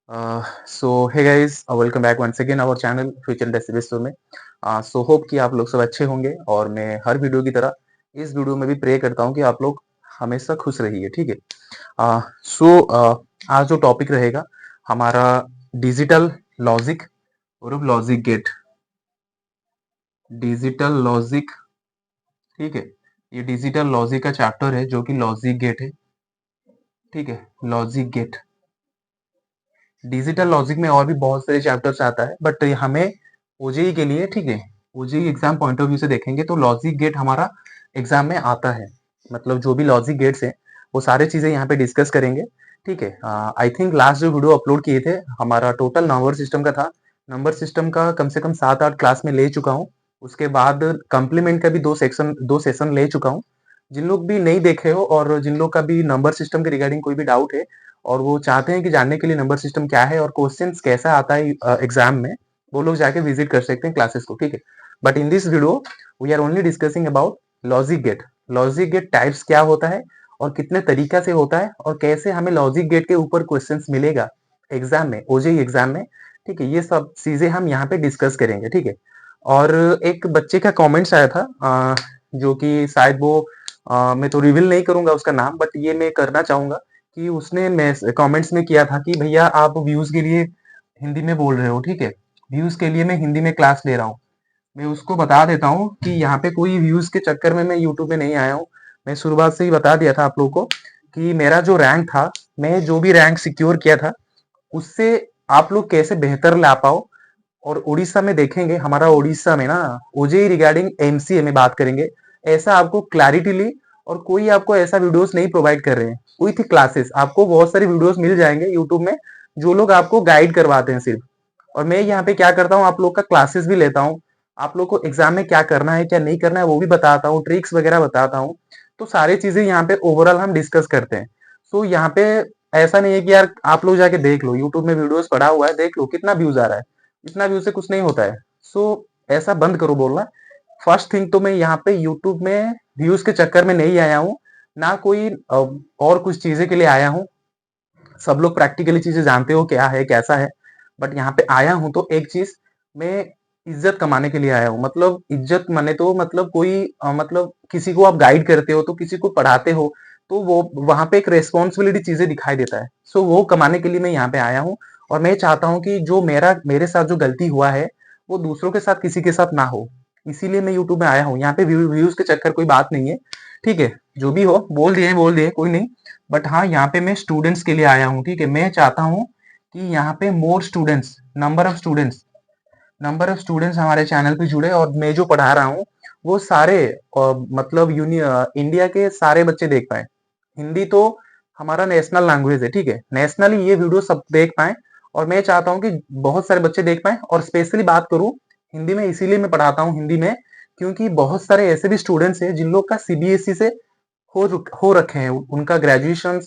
So hey guys, welcome back once again our channel future destination में। So hope कि आप लोग सब अच्छे होंगे और मैं हर वीडियो की तरह इस वीडियो में भी प्रे करता हूँ कि आप लोग हमेशा खुश रहिए, ठीक है। आज जो टॉपिक रहेगा हमारा डिजिटल लॉजिक और लॉजिक गेट। डिजिटल लॉजिक, ठीक है। ये डिजिटल लॉजिक का चैप्टर है जो कि लॉजिक गेट है, ठीक है। लॉजिक गेट, डिजिटल लॉजिक में और भी बहुत सारे चैप्टर्स आता है, बट हमें ओजेई के लिए, ठीक है, OJEE exam point of view से देखेंगे तो लॉजिक गेट हमारा एग्जाम में आता है। मतलब जो भी लॉजिक गेट्स हैं वो सारे चीजें यहाँ पे डिस्कस करेंगे, ठीक है। आई थिंक लास्ट जो वीडियो अपलोड किए थे हमारा टोटल नंबर सिस्टम का था। नंबर सिस्टम का कम से कम 7-8 क्लास में ले चुका हूँ। उसके बाद कंप्लीमेंट का भी दो सेशन ले चुका हूँ। जिन लोग भी नहीं देखे हो और जिन लोग का भी नंबर सिस्टम के रिगार्डिंग कोई भी डाउट है और वो चाहते हैं कि जानने के लिए नंबर सिस्टम क्या है और क्वेश्चंस कैसा आता है एग्जाम में, वो लोग जाके विजिट कर सकते हैं क्लासेस को, ठीक है। But in this video we are only discussing about logic gate. Logic gate types क्या होता है और कितने तरीका से होता है और कैसे हमें लॉजिक गेट के ऊपर क्वेश्चंस मिलेगा एग्जाम में, ओजेई एग्जाम में, ठीक है। ये सब चीजें हम यहाँ पे डिस्कस करेंगे, ठीक है। और एक बच्चे का कमेंट्स आया था, जो कि शायद वो मैं तो रिवील नहीं करूंगा उसका नाम, बट ये मैं करना चाहूंगा कि उसने कमेंट्स में किया था कि भैया आप व्यूज के लिए हिंदी में बोल रहे हो, ठीक है। व्यूज के लिए मैं हिंदी में क्लास ले रहा हूँ। मैं उसको बता देता हूँ कि यहाँ पे कोई व्यूज के चक्कर में मैं यूट्यूब में नहीं आया हूँ। मैं शुरुआत से ही बता दिया था आप लोगों को कि मेरा जो रैंक था, मैं जो भी रैंक सिक्योर किया था उससे आप लोग कैसे बेहतर ला पाओ। और उड़ीसा में देखेंगे, हमारा उड़ीसा में ना ओजेई रिगार्डिंग एमसीए में बात करेंगे, ऐसा आपको क्लैरिटीली और कोई आपको ऐसा वीडियोस नहीं प्रोवाइड कर रहे हैं विथ क्लासेस। आपको बहुत सारे वीडियोस मिल जाएंगे यूट्यूब में जो लोग आपको गाइड करवाते हैं सिर्फ। और मैं यहाँ पे क्या करता हूँ, आप लोग का क्लासेस भी लेता हूँ। आप लोग को एग्जाम में क्या करना है क्या नहीं करना है वो भी बताता हूँ, ट्रिक्स वगैरह बताता हूँ। तो सारी चीजें यहाँ पे ओवरऑल हम डिस्कस करते हैं। सो यहाँ पे ऐसा नहीं है कि यार आप लोग जाके देख लो, यूट्यूब में वीडियोस पड़ा हुआ है, देख लो कितना व्यूज आ रहा है। इतना व्यू से कुछ नहीं होता है। सो ऐसा बंद करो बोलना। फर्स्ट थिंग तो मैं यहाँ पे यूट्यूब में व्यूज के चक्कर में नहीं आया हूँ, ना कोई और कुछ चीजें के लिए आया हूँ। सब लोग प्रैक्टिकली चीजें जानते हो क्या है कैसा है। बट यहाँ पे आया हूँ तो एक चीज, मैं इज्जत कमाने के लिए आया हूँ। मतलब इज्जत माने तो मतलब कोई मतलब किसी को आप गाइड करते हो तो किसी को पढ़ाते हो तो वो वहां पे एक रेस्पॉन्सिबिलिटी चीजें दिखाई देता है। सो वो कमाने के लिए मैं यहाँ पे आया हूँ। और मैं चाहता हूँ कि जो मेरे साथ जो गलती हुआ है वो दूसरों के साथ किसी के साथ ना हो। इसीलिए मैं यूट्यूब में आया हूँ। यहाँ पे व्यूज के चक्कर कोई बात नहीं है, ठीक है। जो भी हो बोल दिए कोई नहीं। बट हाँ, यहाँ पे मैं स्टूडेंट्स के लिए आया हूँ, ठीक है। मैं चाहता हूँ कि यहाँ पे more students, number of students हमारे चैनल पे जुड़े और मैं जो पढ़ा रहा हूँ वो सारे मतलब इंडिया के सारे बच्चे देख पाए। हिंदी तो हमारा नेशनल लैंग्वेज है, ठीक है। नेशनली ये वीडियो सब देख पाए और मैं चाहता हूँ कि बहुत सारे बच्चे देख पाए। और स्पेशली बात करूँ हिंदी में, इसीलिए मैं पढ़ाता हूँ हिंदी में क्योंकि बहुत सारे ऐसे भी स्टूडेंट्स हैं जिन लोग का सीबीएसई से हो रखे हैं, उनका ग्रेजुएशन,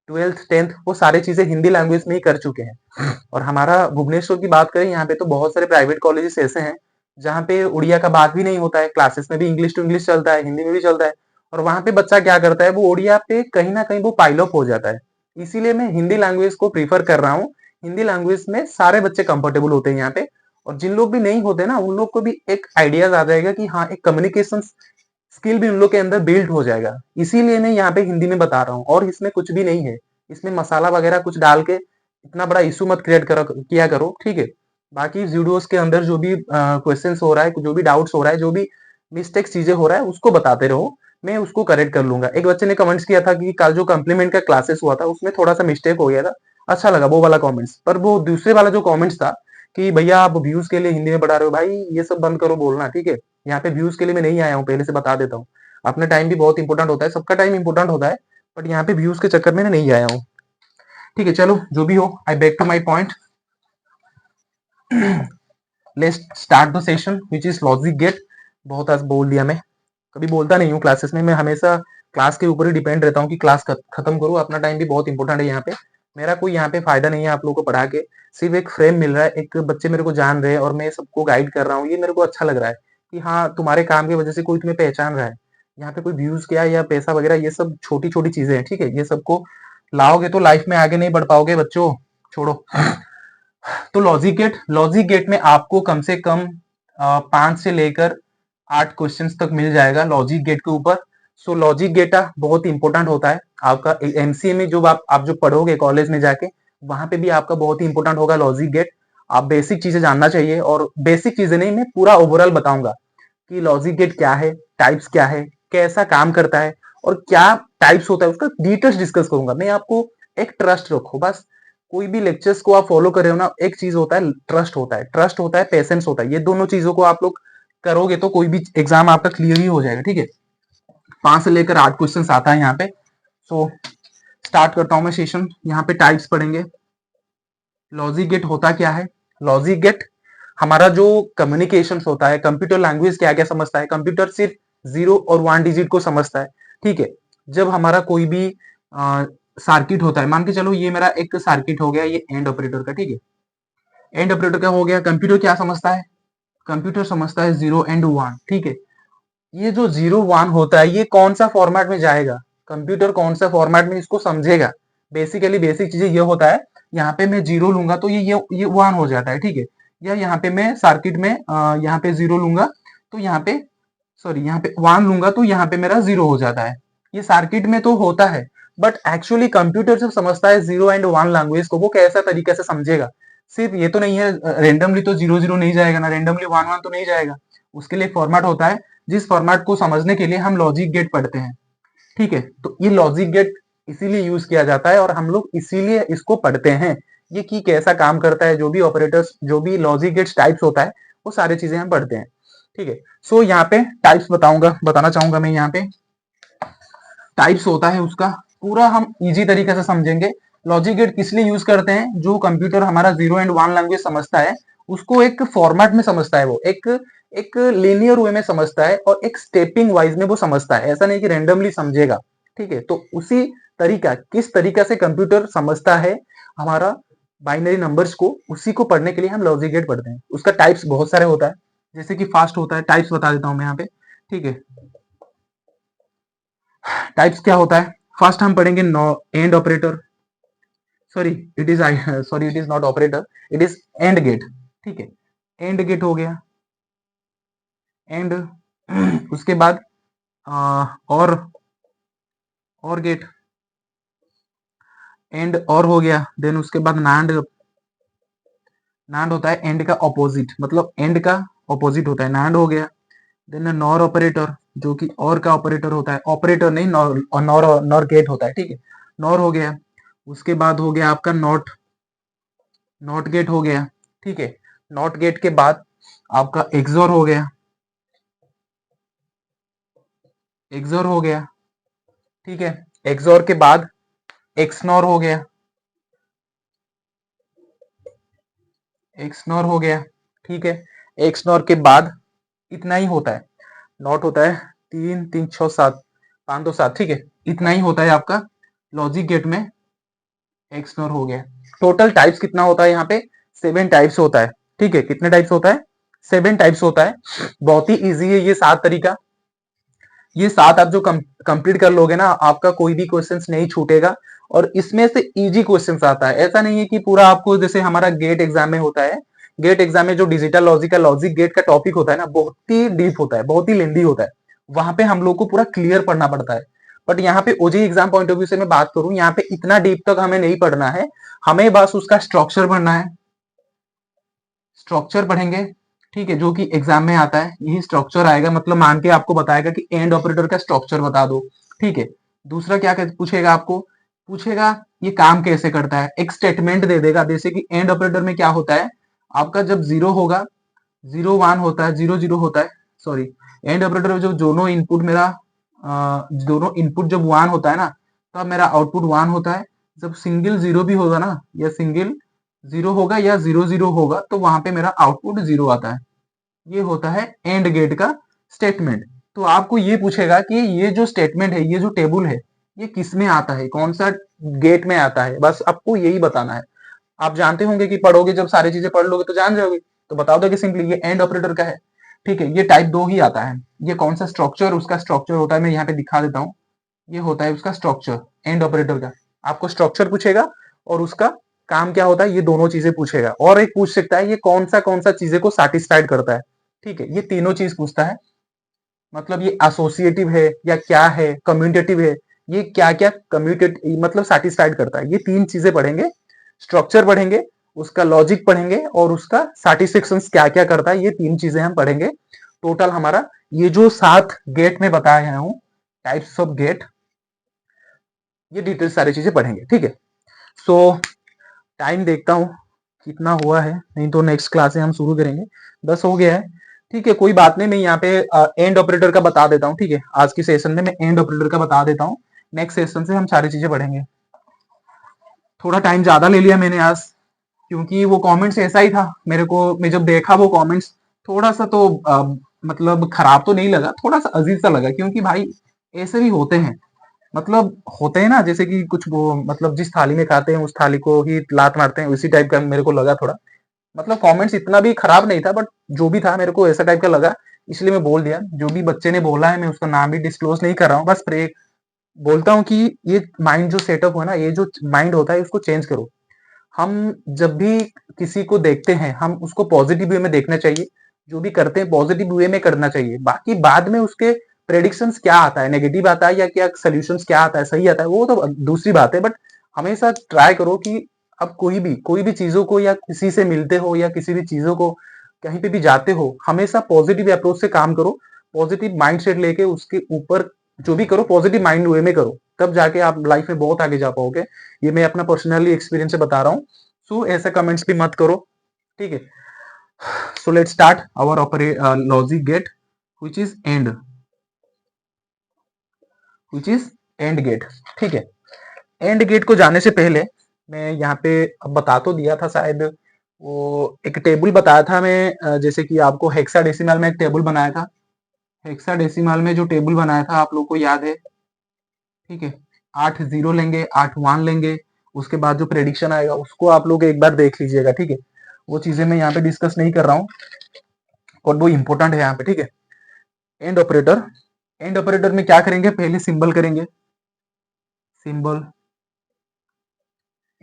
ट्वेल्थ, टेंथ, वो सारी चीजें हिंदी लैंग्वेज में ही कर चुके हैं। और हमारा भुवनेश्वर की बात करें, यहाँ पे तो बहुत सारे प्राइवेट कॉलेजेस ऐसे हैं जहाँ पे उड़िया का बात भी नहीं होता है, क्लासेस में भी इंग्लिश टू इंग्लिश चलता है, हिंदी में भी चलता है। और वहां पे बच्चा क्या करता है, वो उड़िया पे कहीं ना कहीं वो पाइल अप हो जाता है। इसीलिए मैं हिंदी लैंग्वेज को प्रीफर कर रहा हूँ। हिंदी लैंग्वेज में सारे बच्चे कंफर्टेबल होते हैं यहाँ पे। और जिन लोग भी नहीं होते ना उन लोग को भी एक आइडियाज आ जाएगा कि हाँ, एक कम्युनिकेशन स्किल भी उन लोग के अंदर बिल्ड हो जाएगा। इसीलिए मैं यहाँ पे हिंदी में बता रहा हूँ और इसमें कुछ भी नहीं है। इसमें मसाला वगैरह कुछ डाल के इतना बड़ा इशू मत क्रिएट करो, किया करो, ठीक है। बाकी वीडियोस के अंदर जो भी क्वेश्चंस हो रहा है, जो भी डाउट्स हो रहा है, जो भी मिस्टेक्स चीजें हो रहा है उसको बताते रहो, मैं उसको करेक्ट कर लूंगा। एक बच्चे ने कमेंट्स किया था कि कल जो कम्प्लीमेंट का क्लासेस हुआ था उसमें थोड़ा सा मिस्टेक हो गया था, अच्छा लगा वो वाला कमेंट्स। पर वो दूसरे वाला जो कमेंट्स था कि भैया आप व्यूज के लिए हिंदी में पढ़ा रहे हो, भाई ये सब बंद करो बोलना, ठीक है। यहाँ पे व्यूज के लिए मैं नहीं आया हूँ, पहले से बता देता हूँ। अपना टाइम भी बहुत इंपॉर्टेंट होता है, सबका टाइम इंपॉर्टेंट होता है। बट यहाँ पे व्यूज के चक्कर में नहीं आया हूँ, ठीक है। चलो जो भी हो, I back to my point. Let's start the session which is logic gate. बहुत आज बोल दिया मैं, कभी बोलता नहीं हूँ क्लासेस में, मैं हमेशा क्लास के ऊपर ही डिपेंड रहता हूँ कि क्लास खत्म करूँ। अपना टाइम भी बहुत इंपॉर्टेंट है यहाँ पे। मेरा कोई यहाँ पे फायदा नहीं है आप लोगों को पढ़ा के, सिर्फ एक फ्रेम मिल रहा है, एक बच्चे मेरे को जान रहे हैं और मैं सबको गाइड कर रहा हूँ। ये मेरे को अच्छा लग रहा है कि हाँ, तुम्हारे काम की वजह से कोई तुम्हें पहचान रहा है। यहाँ पे कोई व्यूज क्या या पैसा वगैरह ये सब छोटी छोटी चीजें हैं, ठीक है। ये सबको लाओगे तो लाइफ में आगे नहीं बढ़ पाओगे बच्चों, छोड़ो। तो लॉजिक गेट में आपको कम से कम 5 से लेकर 8 क्वेश्चंस तक मिल जाएगा लॉजिक गेट के ऊपर। सो लॉजिक गेट बहुत इंपॉर्टेंट होता है आपका एमसीए में, जो आप जो पढ़ोगे कॉलेज में जाके, वहां पे भी आपका बहुत ही इंपॉर्टेंट होगा लॉजिक गेट। आप बेसिक चीजें जानना चाहिए, और बेसिक चीजें नहीं, मैं पूरा ओवरऑल बताऊंगा कि लॉजिक गेट क्या है, टाइप्स क्या है, कैसा काम करता है, और क्या टाइप्स होता है उसका डिटेल्स डिस्कस करूंगा मैं। आपको एक ट्रस्ट रखो बस। कोई भी लेक्चर्स को आप फॉलो कर रहे हो ना, एक चीज होता है ट्रस्ट होता है, पेशेंस होता है। ये दोनों चीजों को आप लोग करोगे तो कोई भी एग्जाम आपका क्लियर ही हो जाएगा, ठीक है। 5 से लेकर 8 क्वेश्चन आता है यहाँ पे। सो स्टार्ट करता हूं मैं सेशन। यहाँ पे टाइप्स पढ़ेंगे। लॉजिक गेट होता क्या है? लॉजिक गेट हमारा जो कम्युनिकेशन होता है, कंप्यूटर लैंग्वेज क्या क्या समझता है। कंप्यूटर सिर्फ 0 और 1 डिजिट को समझता है, ठीक है। जब हमारा कोई भी सर्किट होता है, मान के चलो ये मेरा एक सर्किट हो गया, ये एंड ऑपरेटर का, ठीक है। एंड ऑपरेटर का हो गया। कंप्यूटर क्या समझता है? कंप्यूटर समझता है 0 एंड 1, ठीक है। ये जो 0 1 होता है, ये कौन सा फॉर्मेट में जाएगा, कंप्यूटर कौन सा फॉर्मेट में इसको समझेगा। बेसिकली बेसिक चीजें ये होता है, यहाँ पे मैं 0 लूंगा तो ये 1 हो जाता है, ठीक है। या यहाँ पे मैं सर्किट में यहाँ पे 0 लूंगा तो यहाँ पे, सॉरी, यहाँ पे 1 लूंगा तो यहाँ पे मेरा 0 हो जाता है। ये सर्किट में तो होता है, बट एक्चुअली कंप्यूटर जब समझता है 0 एंड 1 लैंग्वेज को, वो कैसा तरीके से समझेगा। सिर्फ ये तो नहीं है रेंडमली तो 0 0 नहीं जाएगा ना, रेंडमली 1 1 तो नहीं जाएगा। उसके लिए फॉर्मेट होता है, जिस फॉर्मेट को समझने के लिए हम लॉजिक गेट पढ़ते हैं, ठीक है। तो ये लॉजिक गेट इसीलिए यूज किया जाता है, और हम लोग इसीलिए इसको पढ़ते हैं, ये कि कैसा काम करता है। जो भी ऑपरेटर्स, जो भी लॉजिक गेट्स टाइप्स होता है, वो सारी चीजें हम पढ़ते हैं, ठीक है। सो यहाँ पे टाइप्स बताना चाहूंगा मैं। यहाँ पे टाइप्स होता है उसका पूरा हम इजी तरीके से समझेंगे। लॉजिक गेट किस लिए यूज करते हैं? जो कंप्यूटर हमारा 0 एंड 1 लैंग्वेज समझता है, उसको एक फॉर्मेट में समझता है, वो एक लीनियर वे में समझता है, और एक स्टेपिंग वाइज में वो समझता है। ऐसा नहीं कि रेंडमली समझेगा, ठीक है। तो उसी तरीका, किस तरीका से कंप्यूटर समझता है हमारा बाइनरी नंबर्स को, उसी को पढ़ने के लिए हम लॉजिक गेट पढ़ते हैं। उसका टाइप्स बहुत सारे होता है, जैसे कि फास्ट होता है, टाइप्स बता देता हूं मैं यहाँ पे, ठीक है। टाइप्स क्या होता है? फर्स्ट हम पढ़ेंगे and operator, sorry it is sorry it is not operator, it is and gate, ठीक है। एंड गेट हो गया, एंड उसके बाद और गेट, एंड और हो गया। देन उसके बाद नांड, नांड होता है एंड का ऑपोजिट, मतलब एंड का ऑपोजिट होता है, नांड हो गया। देन नॉर ऑपरेटर, जो कि और का ऑपरेटर होता है, ऑपरेटर नहीं, नॉर गेट होता है, ठीक है। नॉर हो गया। उसके बाद हो गया आपका नॉट गेट हो गया, ठीक है। नॉट गेट के बाद आपका एक्सोर हो गया, एक्सोर हो गया, ठीक है। एक्सोर के बाद एक्सनॉर हो गया, एक्सनॉर हो गया, ठीक है। एक्सनॉर के बाद इतना ही होता है, नॉट होता है 3 3 6 7 5 2 7, ठीक है। इतना ही होता है आपका लॉजिक गेट में। एक्सनॉर हो गया। टोटल टाइप्स कितना होता है यहाँ पे? 7 टाइप्स होता है, ठीक है। कितने टाइप्स होता है? 7 टाइप्स होता है। बहुत ही इजी है ये 7 तरीका। ये 7 आप जो कंप्लीट कर लोगे ना, आपका कोई भी क्वेश्चन नहीं छूटेगा, और इसमें से इजी क्वेश्चन आता है। ऐसा नहीं है कि पूरा आपको, जैसे हमारा गेट एग्जाम में होता है, गेट एग्जाम में जो डिजिटल लॉजिक का लॉजिक गेट का टॉपिक होता है ना, बहुत ही डीप होता है, बहुत ही लेंदी होता है। वहां पे हम लोग को पूरा क्लियर पढ़ना पड़ता है। बट यहाँ पे OJEE exam point of view से मैं बात करूं, यहाँ पे इतना डीप तक हमें नहीं पढ़ना है। हमें बस उसका स्ट्रक्चर पढ़ना है, स्ट्रक्चर पढ़ेंगे, ठीक है। जो कि एग्जाम में आता है, यही स्ट्रक्चर आएगा, मतलब मान के आपको बताएगा कि एंड ऑपरेटर का स्ट्रक्चर बता दो, ठीक है। दूसरा क्या पूछेगा आपको? पूछेगा ये काम कैसे करता है, एक स्टेटमेंट दे देगा। जैसे कि एंड ऑपरेटर में क्या होता है, आपका जब 0 होगा, 0 1 होता है, 0 0 होता है, सॉरी। एंड ऑपरेटर में जो दोनों इनपुट मेरा दोनों इनपुट जब 1 होता है ना, तब मेरा आउटपुट 1 होता है। जब सिंगल 0 भी होगा ना, या सिंगल 0 होगा या 0 0 होगा, तो वहां पे मेरा आउटपुट 0 आता है। ये होता है एंड गेट का स्टेटमेंट। तो आपको ये पूछेगा कि ये जो स्टेटमेंट है, ये जो टेबल है, ये किस में आता है, कौन सा गेट में आता है, बस आपको यही बताना है। आप जानते होंगे कि पढ़ोगे, जब सारी चीजें पढ़ लोगे तो जान जाओगे। तो बताओ दो कि सिंपली ये एंड ऑपरेटर का है, ठीक है। ये टाइप 2 ही आता है। ये कौन सा स्ट्रक्चर, उसका स्ट्रक्चर होता है, मैं यहाँ पे दिखा देता हूँ। ये होता है उसका स्ट्रक्चर एंड ऑपरेटर का। आपको स्ट्रक्चर पूछेगा और उसका काम क्या होता है, ये दोनों चीजें पूछेगा। और एक पूछ सकता है ये कौन सा चीजें को सेटिस्फाइड करता है, ठीक है, ये तीनों चीज पूछता है। मतलब ये एसोसिएटिव है या क्या है, कम्यूटेटिव है, ये क्या क्या कम्यूटेटिव मतलब सेटिस्फाइड करता है, ये तीन चीजें पढ़ेंगे। स्ट्रक्चर पढ़ेंगे, उसका लॉजिक पढ़ेंगे, और उसका सेटिस्फेक्शन क्या क्या करता है, ये तीन चीजें हम पढ़ेंगे। टोटल हमारा ये जो 7 गेट में बताया हूं, टाइप्स ऑफ गेट, ये डिटेल सारी चीजें पढ़ेंगे, ठीक है। सो टाइम देखता हूँ कितना हुआ है, नहीं तो नेक्स्ट क्लास से हम शुरू करेंगे। 10 हो गया है, ठीक है, कोई बात नहीं। मैं यहाँ पे एंड ऑपरेटर का बता देता हूँ, ठीक है, आज की सेशन में मैं एंड ऑपरेटर का बता देता हूँ। नेक्स्ट सेशन से हम सारी चीजें पढ़ेंगे। थोड़ा टाइम ज्यादा ले लिया मैंने आज, क्योंकि वो कमेंट्स ऐसा ही था मेरे को। मैं जब देखा वो कमेंट्स, थोड़ा सा तो मतलब खराब तो नहीं लगा, थोड़ा सा अजीब सा लगा, क्योंकि भाई ऐसे भी होते हैं, मतलब होते हैं ना, जैसे कि कुछ वो मतलब जिस थाली में खाते हैं उस थाली को ही लात मारते हैं, उसी टाइप का मेरे को लगा थोड़ा। मतलब कमेंट्स इतना भी खराब नहीं था, बट जो भी था मेरे को ऐसा टाइप का लगा, इसलिए मैं बोल दिया। जो भी बच्चे ने बोला है मैं उसका नाम भी डिस्क्लोज नहीं कर रहा हूँ, बस प्रे बोलता हूँ कि ये माइंड जो सेटअप है ना, ये जो माइंड होता है उसको चेंज करो। हम जब भी किसी को देखते हैं, हम उसको पॉजिटिव वे में देखना चाहिए, जो भी करते हैं पॉजिटिव वे में करना चाहिए। बाकी बाद में उसके प्रेडिक्शंस क्या आता है, नेगेटिव आता है या क्या सॉल्यूशंस क्या आता है, सही आता है, वो तो दूसरी बात है। बट हमेशा ट्राई करो कि अब कोई भी चीजों को, या किसी से मिलते हो या किसी भी चीजों को कहीं पे भी जाते हो, हमेशा पॉजिटिव अप्रोच से काम करो। पॉजिटिव माइंडसेट लेके उसके ऊपर जो भी करो पॉजिटिव माइंड वे में करो, तब जाके आप लाइफ में बहुत आगे जा पाओगे। ये मैं अपना पर्सनली एक्सपीरियंस से बता रहा हूँ। सो ऐसे कमेंट्स भी मत करो, ठीक है। So let start our logic gate which is and gate, ठीक है। एंड गेट को जाने से पहले मैं यहाँ पे बता तो दिया था शायद, वो एक टेबल बताया था मैं, जैसे कि आपको हेक्साडेसिमल में एक टेबल बनाया था। हेक्साडेसिमल में जो टेबल बनाया था आप लोग को याद है, ठीक है। 8 जीरो लेंगे, 8 वन लेंगे, उसके बाद जो प्रेडिक्शन आएगा उसको आप लोग एक बार देख लीजिएगा, ठीक है। वो चीजें मैं यहाँ पे डिस्कस नहीं कर रहा हूँ, और वो इंपॉर्टेंट है यहाँ पे, ठीक है। एंड ऑपरेटर, एंड ऑपरेटर में क्या करेंगे, पहले सिंबल करेंगे, सिंबल।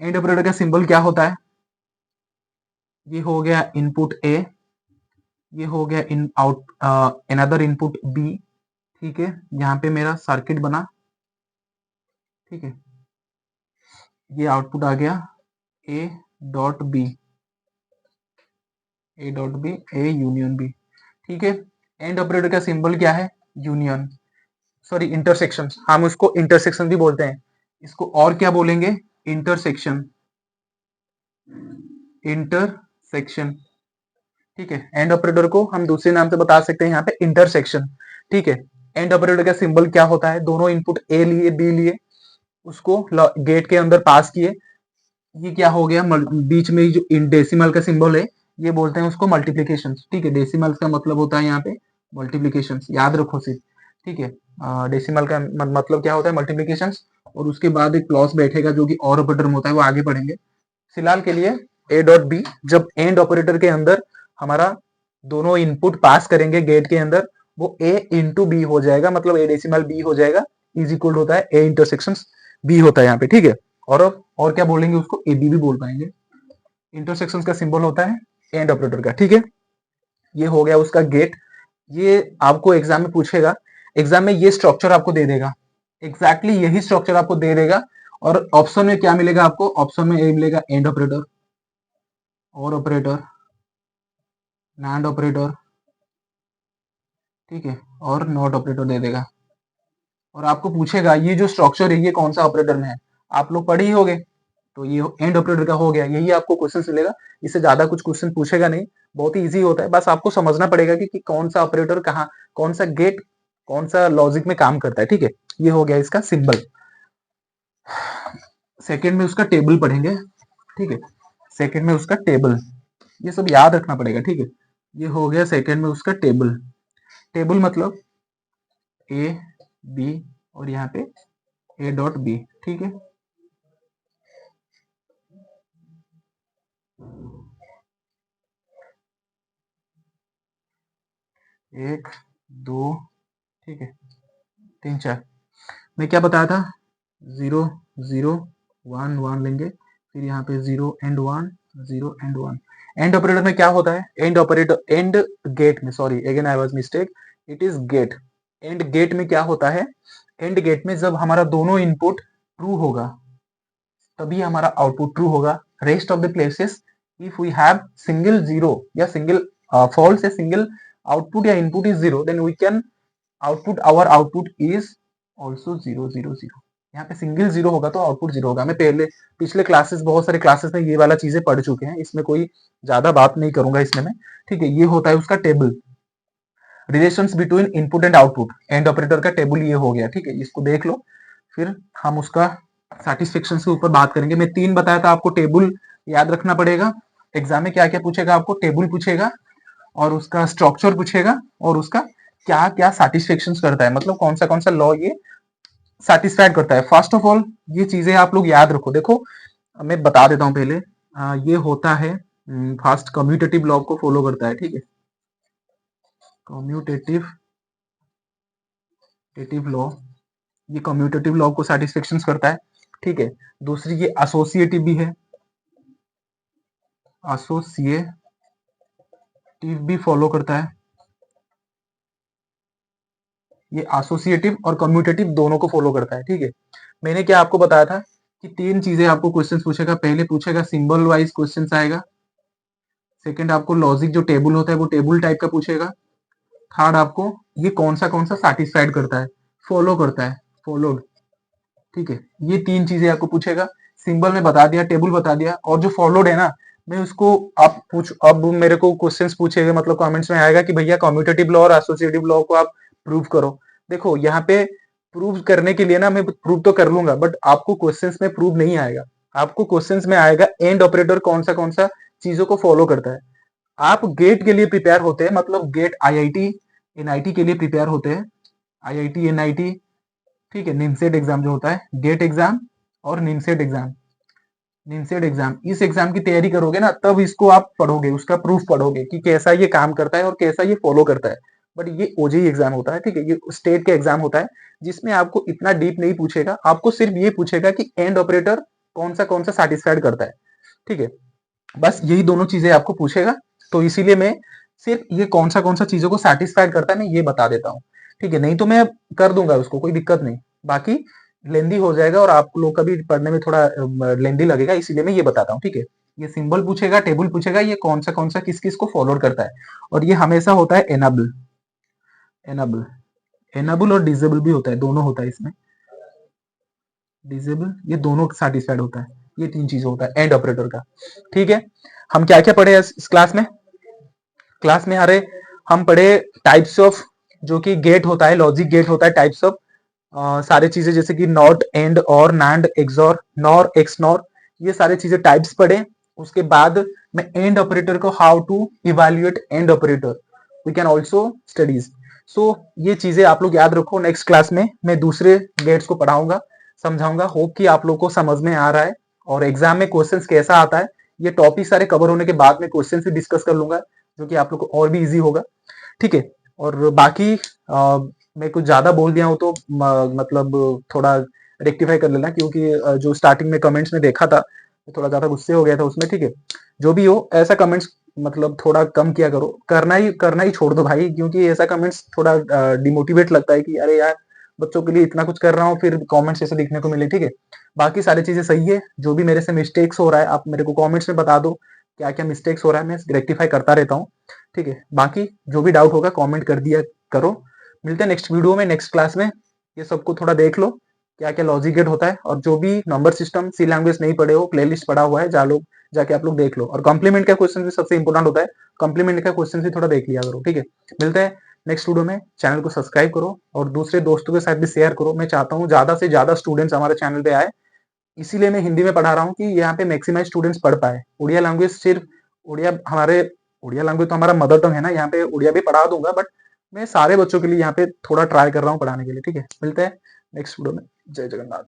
एंड ऑपरेटर का सिंबल क्या होता है, ये हो गया इनपुट ए, ये हो गया in out another input B, ठीक है। यहाँ पे मेरा सर्किट बना, ठीक है, ये आउटपुट आ गया A dot B, A dot B, A union B, ठीक है। एंड ऑपरेटर का सिंबल क्या है, यूनियन, सॉरी इंटरसेक्शन, हम उसको इंटरसेक्शन भी बोलते हैं। इसको और क्या बोलेंगे, इंटरसेक्शन, इंटरसेक्शन, ठीक है। एंड ऑपरेटर को हम दूसरे नाम से बता सकते हैं यहाँ पे इंटरसेक्शन, ठीक है। एंड ऑपरेटर का सिंबल क्या होता है, दोनों इनपुट ए लिए बी लिए, उसको गेट के अंदर पास किए, ये क्या हो गया, बीच में जो डेसिमल का सिंबल है, ये बोलते हैं उसको मल्टीप्लीकेशन, ठीक है। डेसिमल का मतलब होता है यहाँ पे मल्टीप्लीकेशन, याद रखो सिर्फ, ठीक है। डेसिमल का मतलब क्या होता है, मल्टीप्लीकेशन। और उसके बाद एक क्लॉज बैठेगा जो कि और ऑपरेटर में होता है, वो आगे पढ़ेंगे। फिलहाल के लिए ए डॉट बी, जब एंड ऑपरेटर के अंदर हमारा दोनों इनपुट पास करेंगे गेट के अंदर, वो ए इंटू बी हो जाएगा, मतलब ए डेसिमल बी हो जाएगा, इज इक्वल होता है ए इंटरसेक्शन बी होता है यहाँ पे, ठीक है। और क्या बोलेंगे उसको, ए बी भी बोल पाएंगे। इंटरसेक्शन का सिंबल होता है एंड ऑपरेटर का, ठीक है। ये हो गया उसका गेट। ये आपको एग्जाम में पूछेगा, एग्जाम में ये स्ट्रक्चर आपको दे देगा, एग्जैक्टली यही स्ट्रक्चर आपको दे देगा। और ऑप्शन में क्या मिलेगा आपको, ऑप्शन में ए मिलेगा एंड ऑपरेटर, और ऑपरेटर, नैंड ऑपरेटर, ठीक है, और नॉट ऑपरेटर दे देगा। और आपको पूछेगा ये जो स्ट्रक्चर है ये कौन सा ऑपरेटर में है, आप लोग पढ़े ही होगे, तो ये एंड ऑपरेटर का हो गया, यही आपको क्वेश्चन मिलेगा। इससे ज्यादा कुछ क्वेश्चन पूछेगा नहीं, बहुत ही इजी होता है, बस आपको समझना पड़ेगा कि कौन सा ऑपरेटर कहाँ, कौन सा गेट कौन सा लॉजिक में काम करता है, ठीक है। ये हो गया इसका सिंबल। सेकंड में उसका टेबल पढ़ेंगे, ठीक है। सेकंड में उसका टेबल, ये सब याद रखना पड़ेगा, ठीक है। ये हो गया सेकंड में उसका टेबल। टेबल मतलब ए बी, और यहाँ पे ए डॉट बी, ठीक है। एक, दो, ठीक है, 3 4। मैं क्या बताया था, 0 0 1 1 लेंगे, फिर यहाँ पे 0 एंड 1, 0 एंड 1। एंड ऑपरेटर में क्या होता है? एंड ऑपरेटर, एंड गेट में, sorry again I was mistake, it is gate. And gate में क्या होता है? एंड गेट में जब हमारा दोनों इनपुट ट्रू होगा तभी हमारा आउटपुट ट्रू होगा। Rest of the places if we have single zero या सिंगल फॉल्स या सिंगल आउटपुट या input is zero, then we can output, our output is also 0 0 0। यहाँ पे सिंगल जीरो होगा तो आउटपुट जीरो होगा। मैं पहले पिछले क्लासेस, बहुत सारे क्लासेस में ये वाला चीजें पढ़ चुके हैं, इसमें कोई ज्यादा बात नहीं करूंगा इसमें मैं, ठीक है। ये होता है उसका table, relations between input and output. And operator का टेबल ये हो गया, ठीक है, इसको देख लो। फिर हम उसका सैटिस्फैक्शन के ऊपर बात करेंगे। मैं 3 बताया था आपको, टेबल याद रखना पड़ेगा। एग्जाम में क्या क्या पूछेगा आपको? टेबल पूछेगा और उसका स्ट्रक्चर पूछेगा और उसका क्या क्या सैटिस्फैक्शन करता है, मतलब कौन सा लॉ ये सेटिस्फाइड करता है। फर्स्ट ऑफ ऑल ये चीजें आप लोग याद रखो। देखो मैं बता देता हूं पहले, ये होता है फर्स्ट कम्यूटेटिव लॉ को फॉलो करता है, ठीक है, कम्यूटेटिव लॉ, ये कम्यूटेटिव लॉ को सेटिस्फेक्शन करता है, ठीक है। दूसरी ये एसोसिएटिव भी है, एसोसिएटिव भी फॉलो करता है। ये एसोसिएटिव और कम्यूटेटिव दोनों को फॉलो करता है, ठीक है। मैंने क्या आपको बताया था कि 3 चीजें आपको क्वेश्चंस पूछेगा। पहले पूछेगा सिंबल वाइज क्वेश्चंस आएगा। सेकंड आपको लॉजिक जो टेबल होता है वो टेबल टाइप का पूछेगा। थर्ड आपको ये कौन सा सेटिस्फाइड करता है, फॉलो करता है, फॉलोड, ठीक है। ये 3 चीजें आपको पूछेगा। सिंबल में बता दिया, टेबल बता दिया, और जो फॉलोड है ना, मैं उसको आप पूछ, अब मेरे को क्वेश्चंस पूछेगा, मतलब कमेंट्स में आएगा कि भैया कम्यूटेटिव लॉ और एसोसिएटिव लॉ को आप प्रूव करो। देखो यहाँ पे प्रूव करने के लिए ना मैं प्रूव तो कर लूंगा, बट आपको क्वेश्चंस में प्रूव नहीं आएगा। आपको क्वेश्चंस में आएगा एंड ऑपरेटर कौन सा चीजों को फॉलो करता है। आप गेट के लिए प्रिपेयर होते हैं, मतलब गेट आईआईटी एनआईटी के लिए प्रिपेयर होते हैं, आईआईटी एनआईटी, ठीक है। निमसेट एग्जाम जो होता है, गेट एग्जाम और निमसेट एग्जाम, इस एग्जाम की तैयारी करोगे ना तब इसको आप पढ़ोगे, उसका प्रूफ पढ़ोगे कि कैसा ये काम करता है और कैसा ये फॉलो करता है। बट ये ओजेई एग्जाम होता है, ठीक है, ये स्टेट के एग्जाम होता है जिसमें आपको इतना डीप नहीं पूछेगा। आपको सिर्फ ये पूछेगा कि एंड ऑपरेटर कौन सा सेटिस्फाइड करता है, ठीक है। बस यही दोनों चीजें आपको पूछेगा। तो इसीलिए मैं सिर्फ ये कौन सा चीजों को सेटिस्फाइड करता है मैं ये बता देता हूँ, ठीक है। नहीं तो मैं कर दूंगा उसको, कोई दिक्कत नहीं। बाकी लेंदी हो जाएगा और आप लोग का भी पढ़ने में थोड़ा लेंदी लगेगा, इसीलिए मैं ये बताता हूँ, ठीक है। ये सिंबल पूछेगा, टेबल पूछेगा, ये कौन सा किस किस को फॉलो करता है। और ये हमेशा होता है एनाबल, एनाबल, एनाबल और डिसेबल भी होता है, दोनों होता है इसमें, डिसेबल, ये दोनों सेटिस्फाइड होता है। ये 3 चीजें होता है एंड ऑपरेटर का, ठीक है। हम क्या क्या पढ़े इस क्लास में अरे हम पढ़े टाइप्स ऑफ, जो कि गेट होता है, लॉजिक गेट होता है, टाइप्स ऑफ सारे चीजें जैसे कि not, and, or, nand, xor, nor, xnor, ये सारे चीजें टाइप्स पढ़े। उसके बाद मैं एंड ऑपरेटर को, how to evaluate and operator we can also studies. सो ये चीजें आप लोग याद रखो। नेक्स्ट क्लास में मैं दूसरे गेट्स को पढ़ाऊंगा, समझाऊंगा। होप कि आप लोग को समझ में आ रहा है और एग्जाम में क्वेश्चंस कैसा आता है, ये टॉपिक सारे कवर होने के बाद में क्वेश्चन भी डिस्कस कर लूंगा, जो कि आप लोग को और भी इजी होगा, ठीक है। और बाकी मैं कुछ ज्यादा बोल दिया हूं तो मतलब थोड़ा रेक्टिफाई कर लेना, क्योंकि जो स्टार्टिंग में कमेंट्स में देखा था थोड़ा ज्यादा गुस्से हो गया था उसमें, ठीक है। जो भी हो, ऐसा कमेंट्स मतलब थोड़ा कम किया करो, करना ही छोड़ दो भाई, क्योंकि ऐसा कमेंट्स थोड़ा डिमोटिवेट लगता है कि अरे यार बच्चों के लिए इतना कुछ कर रहा हूँ फिर कमेंट्स ऐसे दिखने को मिले, ठीक है। बाकी सारी चीजें सही है। जो भी मेरे से मिस्टेक्स हो रहा है आप मेरे को कमेंट्स में बता दो, क्या क्या मिस्टेक्स हो रहा है, मैं रेक्टिफाई करता रहता हूँ, ठीक है। बाकी जो भी डाउट होगा कमेंट कर दिया करो। मिलते हैं नेक्स्ट वीडियो में, नेक्स्ट क्लास में। ये सबको थोड़ा देख लो क्या क्या लॉजिक गेट होता है, और जो भी नंबर सिस्टम, सी लैंग्वेज नहीं पढ़े हो, प्लेलिस्ट पढ़ा हुआ है, जाके आप लोग देख लो। और कॉम्प्लीमेंट का क्वेश्चन भी सबसे इंपॉर्टेंट होता है, कॉम्प्लीमेंट का क्वेश्चन भी थोड़ा देख लिया करो, ठीक है। मिलते हैं नेक्स्ट वीडियो में। चैनल को सब्सक्राइब करो और दूसरे दोस्तों के साथ भी शेयर करो। मैं चाहता हूँ ज्यादा से ज्यादा स्टूडेंट्स हमारे चैनल पे आए, इसीलिए मैं हिंदी में पढ़ा रहा हूँ कि यहाँ पे मैक्सिमाइज स्टूडेंट्स पढ़ पाए। उड़िया लैंग्वेज सिर्फ उड़िया लैंग्वेज तो हमारा मदर टंग है ना, यहाँ पे उड़िया भी पढ़ा दूंगा, बट मैं सारे बच्चों के लिए यहाँ पे थोड़ा ट्राई कर रहा हूँ पढ़ाने के लिए, ठीक है। मिलते हैं नेक्स्ट वीडियो में। जय जगन्नाथ।